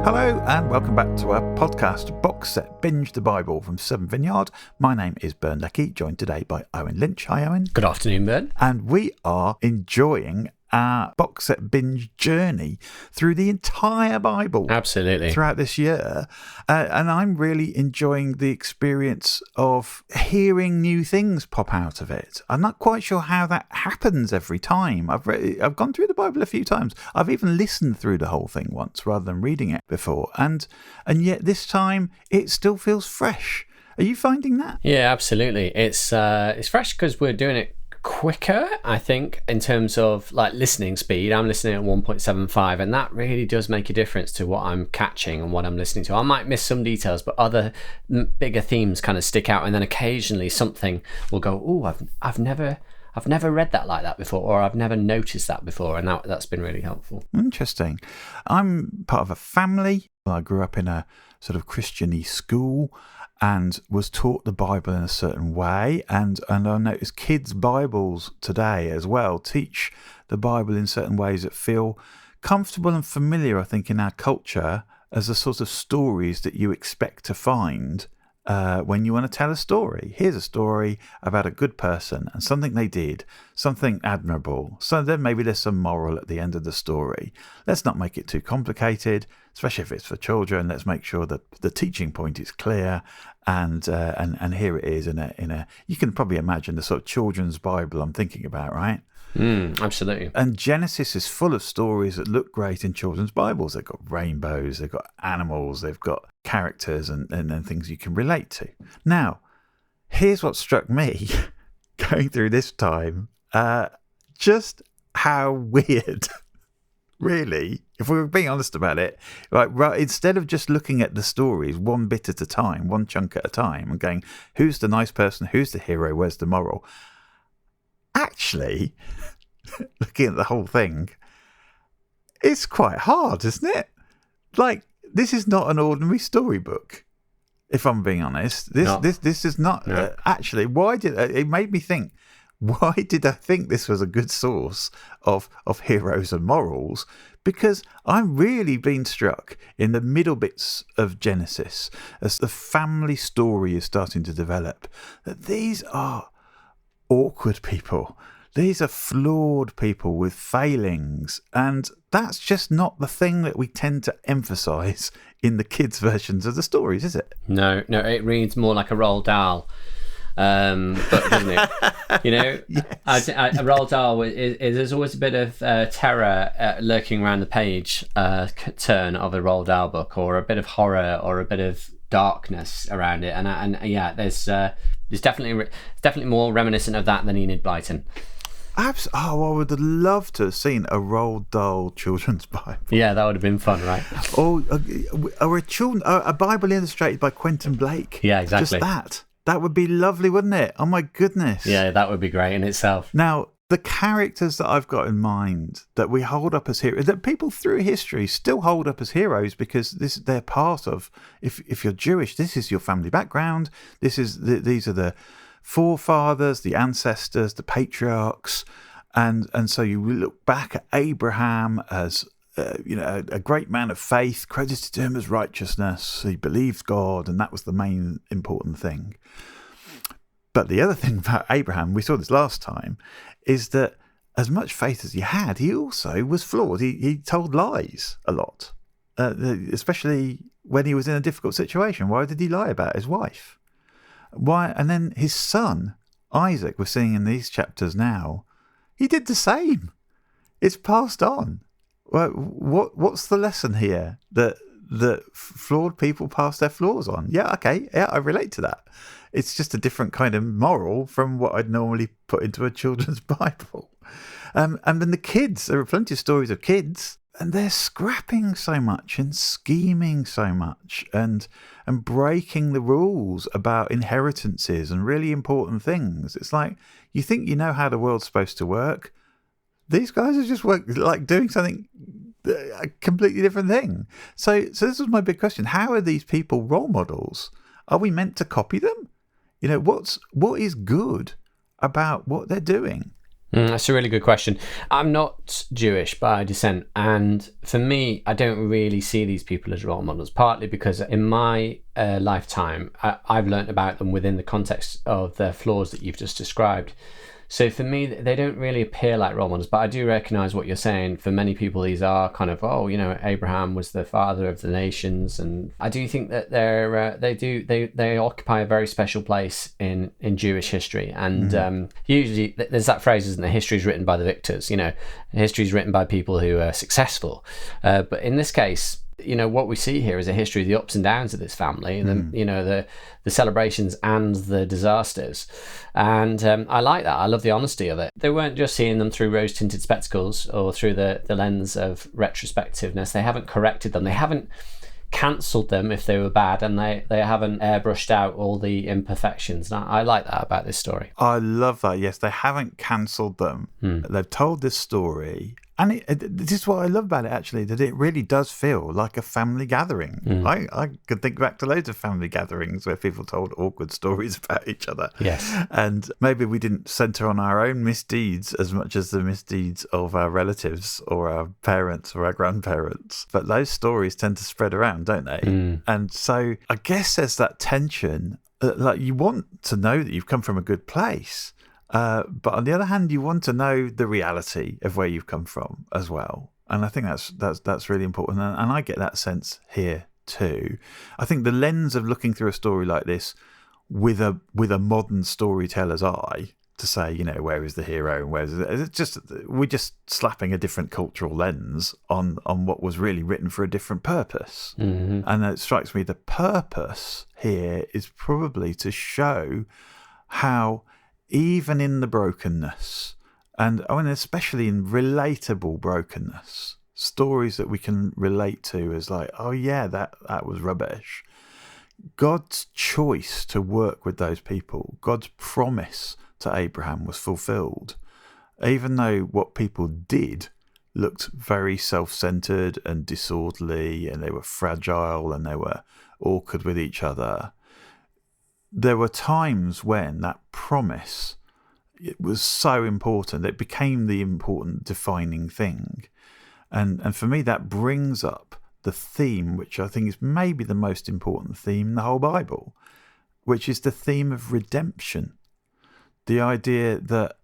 Hello and welcome back to our podcast, Boxset Binge, the Bible from Seven Vineyard. My name is Bern, Leckie, joined today by Owen Lynch. Hi, Owen. Good afternoon, Bern. And we are enjoying our Boxset Binge journey through the entire Bible. Absolutely. Throughout this year. And I'm really enjoying the experience of hearing new things pop out of it. I'm not quite sure how that happens every time. I've gone through the Bible a few times. I've even listened through the whole thing once rather than reading it before. And yet this time it still feels fresh. Are you finding that? Yeah, absolutely. It's fresh because we're doing it quicker, I think, in terms of like listening speed. I'm listening at 1.75, and that really does make a difference to what I'm catching and what I'm listening to. I might miss some details, but other bigger themes kind of stick out, and then occasionally something will go, oh, I've never read that like that before, or I've never noticed that before, and that's been really helpful. Interesting. I'm part of a family. I grew up in a sort of Christian-y school and was taught the Bible in a certain way. And I noticed kids' Bibles today as well teach the Bible in certain ways that feel comfortable and familiar, I think, in our culture as the sort of stories that you expect to find when you want to tell a story. Here's a story about a good person and something they did, something admirable. So then maybe there's some moral at the end of the story. Let's not make it too complicated, especially if it's for children. Let's make sure that the teaching point is clear, and here it is in a. You can probably imagine the sort of children's Bible I'm thinking about, right? Absolutely. And Genesis is full of stories that look great in children's Bibles. They've got rainbows, they've got animals, they've got characters and things you can relate to. Now, here's what struck me going through this time. Just how weird, really, if we were being honest about it, right, instead of just looking at the stories one bit at a time, one chunk at a time, and going, who's the nice person, who's the hero, where's the moral? Actually, looking at the whole thing, it's quite hard, isn't it? Like, this is not an ordinary storybook, if I'm being honest. This is not actually. Why did it made me think? Why did I think this was a good source of heroes and morals? Because I'm really been struck in the middle bits of Genesis as the family story is starting to develop that these are awkward people. These are flawed people with failings, and that's just not the thing that we tend to emphasise in the kids' versions of the stories, is it? No, it reads more like a Roald Dahl, but doesn't it? You know, yes. A Roald Dahl there's always a bit of terror lurking around the page turn of a Roald Dahl book, or a bit of horror, or a bit of darkness around it, and yeah, there's definitely more reminiscent of that than Enid Blyton. I would have loved to have seen a Roald Dahl children's Bible. Yeah, that would have been fun, right? Or a Bible illustrated by Quentin Blake. Yeah, exactly. Just that would be lovely, wouldn't it? Oh my goodness. Yeah, that would be great in itself. Now, the characters that I've got in mind that we hold up as heroes, that people through history still hold up as heroes, because they're part of. If you're Jewish, this is your family background. These are the forefathers, the ancestors, the patriarchs, and so you look back at Abraham as a great man of faith, credited to him as righteousness. He believed God, and that was the main important thing. But the other thing about Abraham, we saw this last time, is that as much faith as he had, he also was flawed. He told lies a lot, especially when he was in a difficult situation. Why did he lie about his wife? Why? And then his son, Isaac, we're seeing in these chapters now, he did the same. It's passed on. What's the lesson here? That flawed people pass their flaws on? Yeah, okay, yeah, I relate to that. It's just a different kind of moral from what I'd normally put into a children's Bible. And then the kids, there are plenty of stories of kids, and they're scrapping so much and scheming so much and breaking the rules about inheritances and really important things. It's like, you think you know how the world's supposed to work. These guys are just doing something, a completely different thing. So this was my big question. How are these people role models? Are we meant to copy them? What is good about what they're doing? That's a really good question. I'm not Jewish by descent, and for me, I don't really see these people as role models, partly because in my lifetime, I've learnt about them within the context of the flaws that you've just described. So for me, they don't really appear like role models, but I do recognize what you're saying. For many people, these are kind of, oh, Abraham was the father of the nations, and I do think that they occupy a very special place in Jewish history. And usually, there's that phrase, isn't there? History is written by the victors. History is written by people who are successful. But in this case, what we see here is a history of the ups and downs of this family, and the celebrations and the disasters. And I like that. I love the honesty of it. They weren't just seeing them through rose-tinted spectacles or through the lens of retrospectiveness. They haven't corrected them. They haven't cancelled them if they were bad, and they haven't airbrushed out all the imperfections. And I like that about this story. I love that. Yes, they haven't cancelled them. They've told this story. And this is what I love about it, actually, that it really does feel like a family gathering. I could think back to loads of family gatherings where people told awkward stories about each other. Yes. And maybe we didn't centre on our own misdeeds as much as the misdeeds of our relatives or our parents or our grandparents. But those stories tend to spread around, don't they? And so I guess there's that tension. Like, you want to know that you've come from a good place. But on the other hand, you want to know the reality of where you've come from as well, and I think that's really important. And I get that sense here too. I think the lens of looking through a story like this with a modern storyteller's eye to say, where is the hero and we're just slapping a different cultural lens on what was really written for a different purpose. And it strikes me the purpose here is probably to show how, even in the brokenness, and especially in relatable brokenness, stories that we can relate to as like, oh yeah, that was rubbish. God's choice to work with those people, God's promise to Abraham was fulfilled, even though what people did looked very self-centered and disorderly, and they were fragile and they were awkward with each other. There were times when that promise, it was so important, it became the important defining thing. And for me, that brings up the theme, which I think is maybe the most important theme in the whole Bible, which is the theme of redemption. The idea that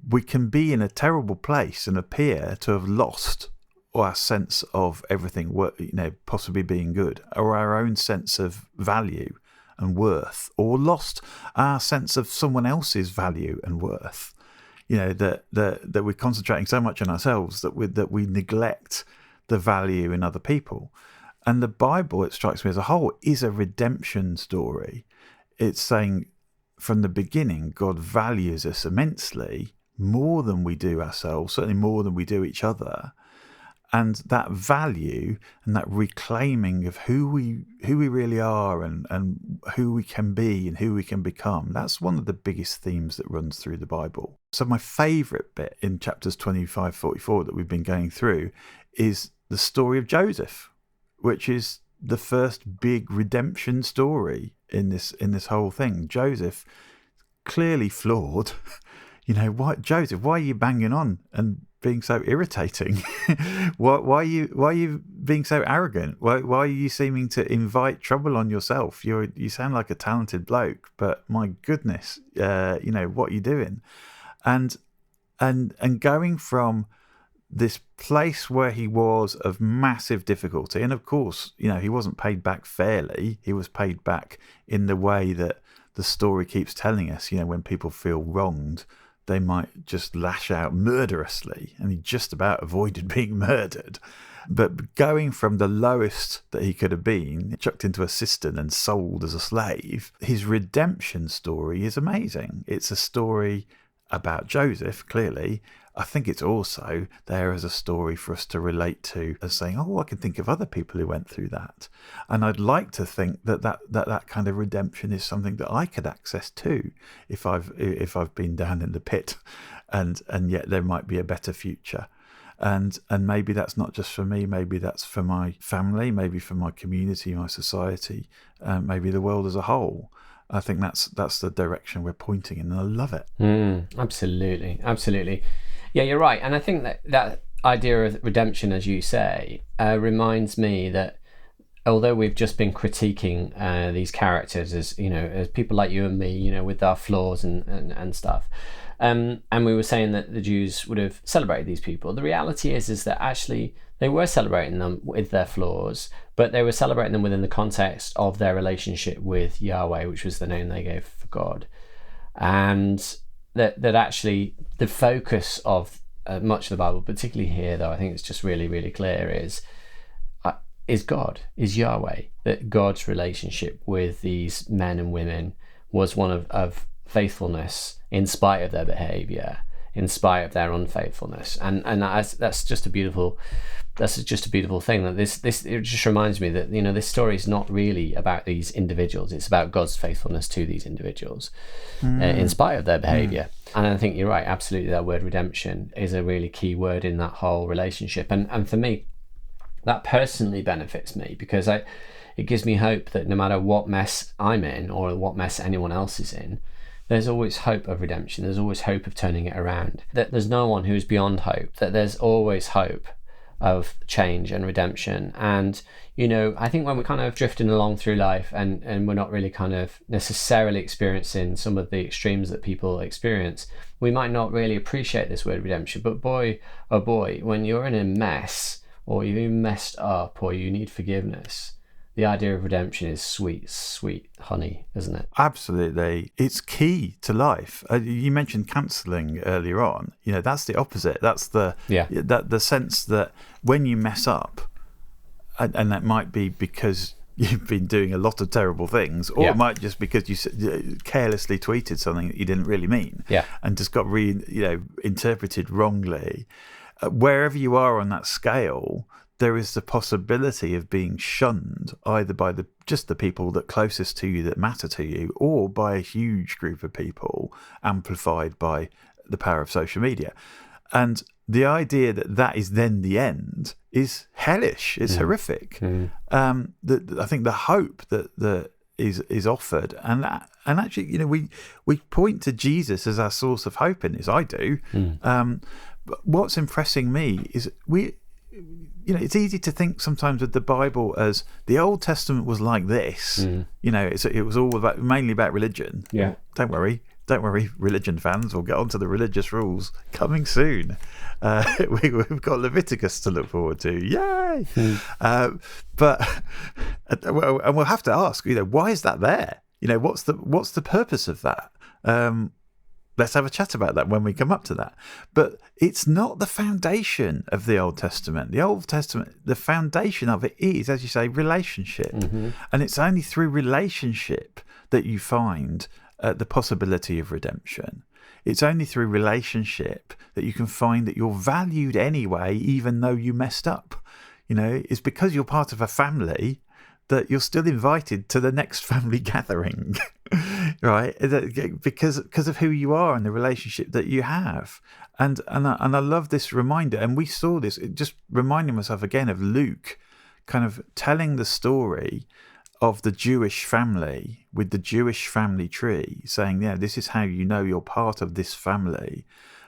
we can be in a terrible place and appear to have lost our sense of everything, possibly being good, or our own sense of value and worth, or lost our sense of someone else's value and worth. That we're concentrating so much on ourselves that we neglect the value in other people. And the Bible, it strikes me as a whole, is a redemption story. It's saying from the beginning, God values us immensely, more than we do ourselves, certainly more than we do each other. And that value and that reclaiming of who we really are and who we can be and who we can become, that's one of the biggest themes that runs through the Bible. So my favourite bit in chapters 25-44 that we've been going through is the story of Joseph, which is the first big redemption story in this whole thing. Joseph, clearly flawed. Joseph, why are you banging on and being so irritating? why are you being so arrogant? Why are you seeming to invite trouble on yourself? You sound like a talented bloke, but my goodness, what are you doing? And going from this place where he was of massive difficulty, and of course, he wasn't paid back fairly. He was paid back in the way that the story keeps telling us. When people feel wronged, they might just lash out murderously, and he just about avoided being murdered. But going from the lowest that he could have been, chucked into a cistern and sold as a slave, his redemption story is amazing. It's a story about Joseph, clearly. I think it's also there as a story for us to relate to, as saying, I can think of other people who went through that. And I'd like to think that kind of redemption is something that I could access too, if I've been down in the pit, and yet there might be a better future. And maybe that's not just for me, maybe that's for my family, maybe for my community, my society, maybe the world as a whole. I think that's the direction we're pointing in, and I love it. Absolutely. Yeah, you're right. And I think that idea of redemption, as you say, reminds me that although we've just been critiquing these characters as people like you and me, with our flaws and stuff, and we were saying that the Jews would have celebrated these people, the reality is that actually they were celebrating them with their flaws, but they were celebrating them within the context of their relationship with Yahweh, which was the name they gave for God. And that actually the focus of much of the Bible, particularly here, though I think it's just really, really clear, is God, is Yahweh, that God's relationship with these men and women was one of faithfulness in spite of their behavior, in spite of their unfaithfulness. And that's just a beautiful thing, that this it just reminds me that this story is not really about these individuals, it's about God's faithfulness to these individuals in spite of their behavior. And I think you're right, absolutely, that word redemption is a really key word in that whole relationship. And for me, that personally benefits me, because it gives me hope that no matter what mess I'm in or what mess anyone else is in, there's always hope of redemption. There's always hope of turning it around. That there's no one who's beyond hope. That there's always hope of change and redemption. And I think when we're kind of drifting along through life and we're not really kind of necessarily experiencing some of the extremes that people experience, we might not really appreciate this word redemption. But boy, oh boy, when you're in a mess, or you've been messed up, or you need forgiveness, the idea of redemption is sweet, sweet honey, isn't it? Absolutely. It's key to life. You mentioned cancelling earlier on. That's the opposite. That's the sense that when you mess up, and that might be because you've been doing a lot of terrible things, or it might just because you carelessly tweeted something that you didn't really mean, and just got interpreted wrongly. Wherever you are on that scale, there is the possibility of being shunned either by just the people that closest to you that matter to you, or by a huge group of people amplified by the power of social media. And the idea that is then the end is hellish. It's horrific. I think the hope that is offered, and actually, we point to Jesus as our source of hope in this. I do. But what's impressing me is it's easy to think sometimes of the Bible as the Old Testament was like this. It was all mainly about religion. Yeah. Don't worry, religion fans. We'll get onto the religious rules coming soon. We've got Leviticus to look forward to. Yay! And we'll have to ask, why is that there? What's the purpose of that? Let's have a chat about that when we come up to that. But it's not the foundation of the Old Testament. The Old Testament, the foundation of it is, as you say, relationship. And it's only through relationship that you find the possibility of redemption. It's only through relationship that you can find that you're valued anyway, even though you messed up. It's because you're part of a family that you're still invited to the next family gathering, right? Because of who you are and the relationship that you have. And I love this reminder. And we saw this, just reminding myself again of Luke kind of telling the story of the Jewish family with the Jewish family tree, saying, this is how you know you're part of this family,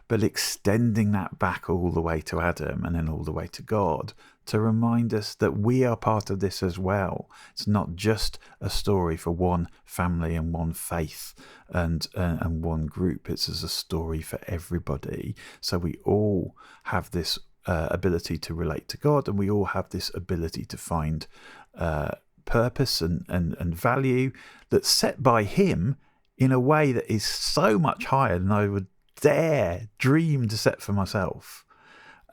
but extending that back all the way to Adam and then all the way to God, to remind us that we are part of this as well. It's not just a story for one family and one faith and one group. It's as a story for everybody. So we all have this ability to relate to God, and we all have this ability to find purpose and value that's set by Him in a way that is so much higher than I would dare dream to set for myself.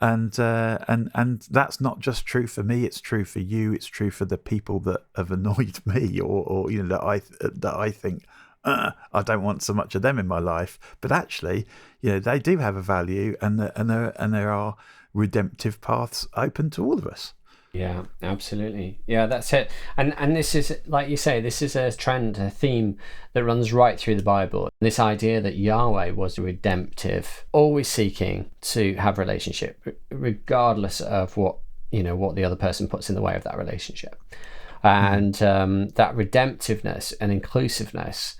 And that's not just true for me, it's true for you, it's true for the people that have annoyed me, or that I think I don't want so much of them in my life, but actually they do have a value, and there are redemptive paths open to all of us. Yeah, absolutely. Yeah, that's it. And this is, like you say, this is a trend, a theme that runs right through the Bible. This idea that Yahweh was redemptive, always seeking to have relationship, regardless of what the other person puts in the way of that relationship. And that redemptiveness and inclusiveness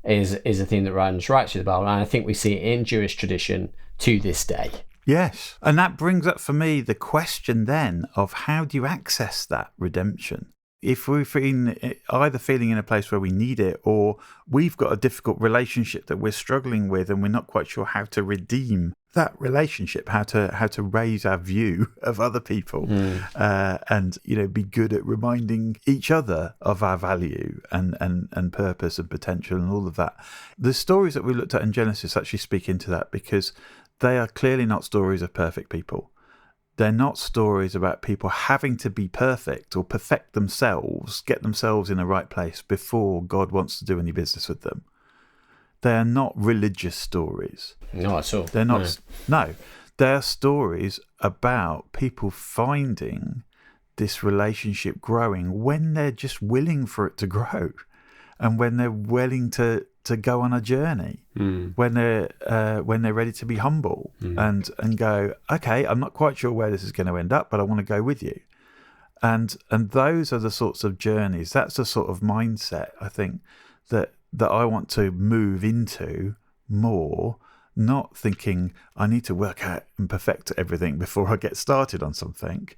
is a theme that runs right through the Bible. And I think we see it in Jewish tradition to this day. Yes. And that brings up for me the question then of how do you access that redemption? If we're either feeling in a place where we need it, or we've got a difficult relationship that we're struggling with and we're not quite sure how to redeem that relationship, how to raise our view of other people, and be good at reminding each other of our value and purpose and potential and all of that. The stories that we looked at in Genesis actually speak into that, because they are clearly not stories of perfect people. They're not stories about people having to be perfect or perfect themselves, get themselves in the right place before God wants to do any business with them. They are not religious stories. Not at all. They're not. No, they're stories about people finding this relationship growing when they're just willing for it to grow, and when they're willing to go on a journey, when they're ready to be humble and go, okay, I'm not quite sure where this is going to end up, but I want to go with you. And those are the sorts of journeys. That's the sort of mindset, I think, that I want to move into more. Not thinking I need to work out and perfect everything before I get started on something,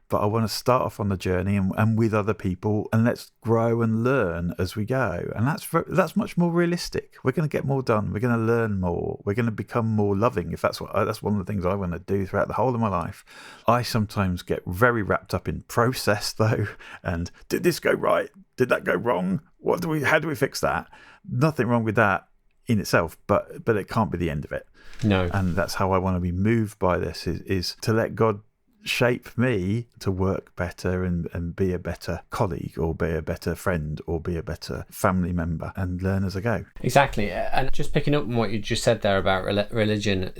but I want to start off on the journey and with other people, and let's grow and learn as we go. And that's much more realistic. We're going to get more done. We're going to learn more. We're going to become more loving. If that's one of the things I want to do throughout the whole of my life. I sometimes get very wrapped up in process though, and did this go right? Did that go wrong? How do we fix that? Nothing wrong with that in itself, but it can't be the end of it. No. And that's how I want to be moved by this, is to let God shape me to work better and be a better colleague, or be a better friend, or be a better family member, and learn as I go. Exactly. And just picking up on what you just said there about religion,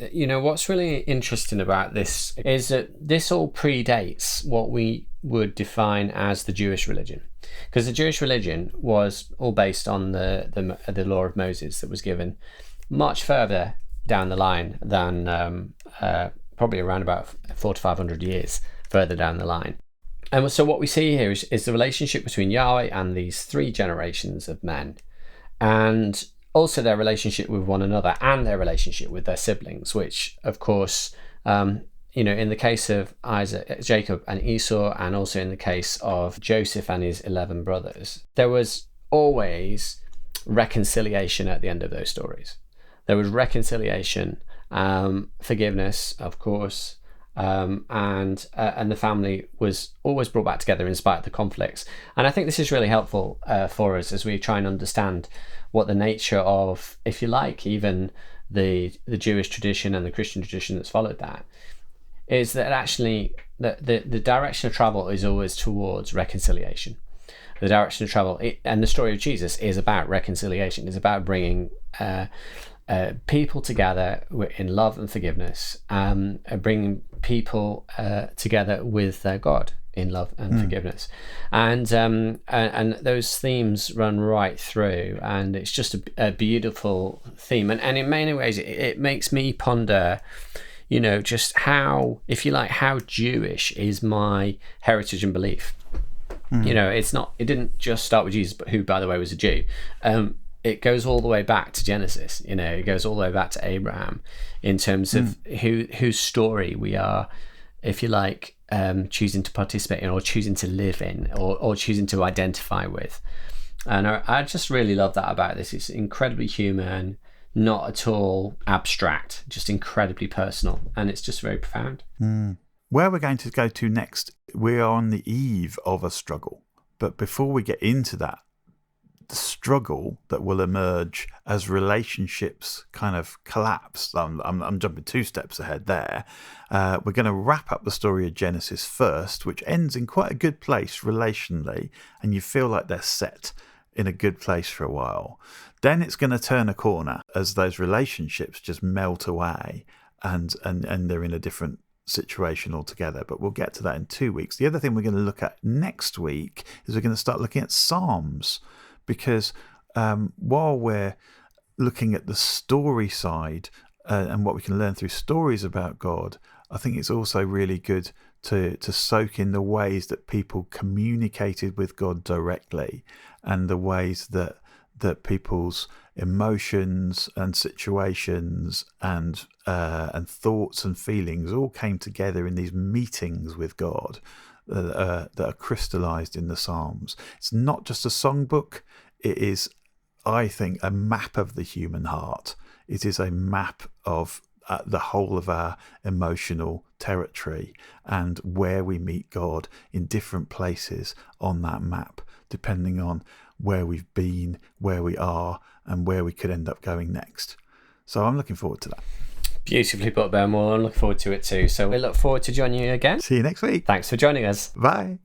what's really interesting about this is that this all predates what we would define as the Jewish religion, because the Jewish religion was all based on the law of Moses that was given much further down the line than probably around about 400 to 500 years further down the line. And so what we see here is the relationship between Yahweh and these three generations of men, and also their relationship with one another and their relationship with their siblings, which of course in the case of Jacob and Esau, and also in the case of Joseph and his 11 brothers, there was always reconciliation at the end of those stories. There was reconciliation, forgiveness, of course, and the family was always brought back together in spite of the conflicts. And I think this is really helpful for us as we try and understand what the nature of, if you like, even the Jewish tradition and the Christian tradition that's followed that, is that actually the direction of travel is always towards reconciliation. The direction of travel, and the story of Jesus is about reconciliation. It's about bringing people together in love and forgiveness, bringing people together with their God in love and forgiveness, and those themes run right through, and it's just a beautiful theme, and in many ways it makes me ponder, just how, if you like, how Jewish is my heritage and belief. It didn't just start with Jesus, but who, by the way, was a Jew. It goes all the way back to Genesis. It goes all the way back to Abraham in terms of whose story we are, if you like, choosing to participate in, or choosing to live in, or choosing to identify with. And I just really love that about this. It's incredibly human, not at all abstract, just incredibly personal, and it's just very profound. Where we're going to go to next, we're on the eve of a struggle. But before we get into that, the struggle that will emerge as relationships kind of collapse. I'm jumping 2 steps ahead there. We're going to wrap up the story of Genesis first, which ends in quite a good place relationally, and you feel like they're set in a good place for a while. Then it's going to turn a corner as those relationships just melt away, and they're in a different situation altogether. But we'll get to that in 2 weeks. The other thing we're going to look at next week is we're going to start looking at Psalms. Because while we're looking at the story side and what we can learn through stories about God, I think it's also really good to soak in the ways that people communicated with God directly, and the ways that people's emotions and situations and thoughts and feelings all came together in these meetings with God that are crystallized in the Psalms. It's not just a songbook. It is, I think, a map of the human heart. It is a map of the whole of our emotional territory and where we meet God in different places on that map, depending on where we've been, where we are, and where we could end up going next. So I'm looking forward to that. Beautifully put, Ben. Well, I'm looking forward to it too. So we look forward to joining you again. See you next week. Thanks for joining us. Bye.